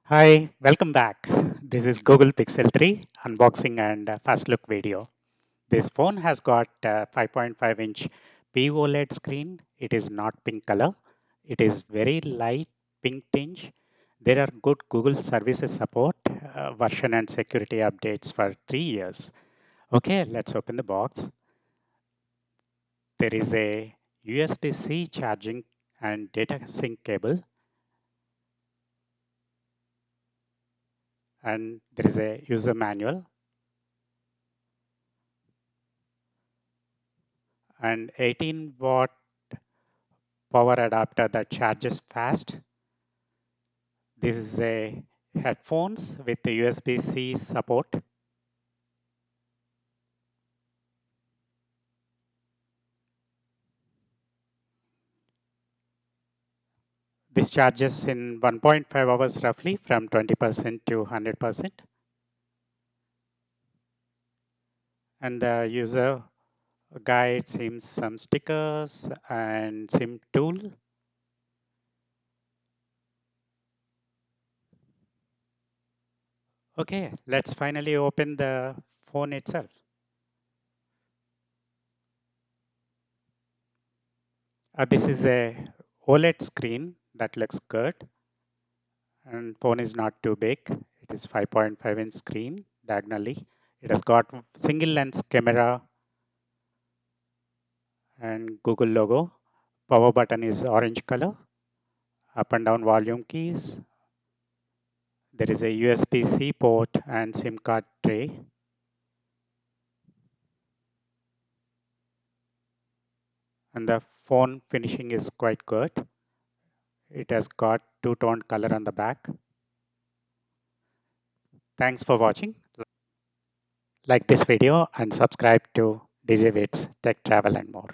Hi, welcome back. This is Google Pixel 3 unboxing and fast look video. This phone has got a 5.5-inch POLED screen. It is not pink color. It is very light pink tinge. There are good Google services support, version and security updates for 3 years. Okay, let's open the box. There is a USB-C charging and data sync cable, and there is a user manual and 18-watt power adapter that charges fast. This is a headphones with the USB-C support. This charges in 1.5 hours roughly from 20% to 100%. And the user guide seems some stickers and SIM tool. Okay, let's finally open the phone itself. This is a OLED screen that looks good, and phone is not too big. It is 5.5-inch screen diagonally. It has got single lens camera and Google logo. Power button is orange color. Up and down volume keys. There is a USB-C port and SIM card tray. And the phone finishing is quite good. It has got two-tone color on the back. Thanks for watching. Like this video and subscribe to DJ Wits Tech Travel and more.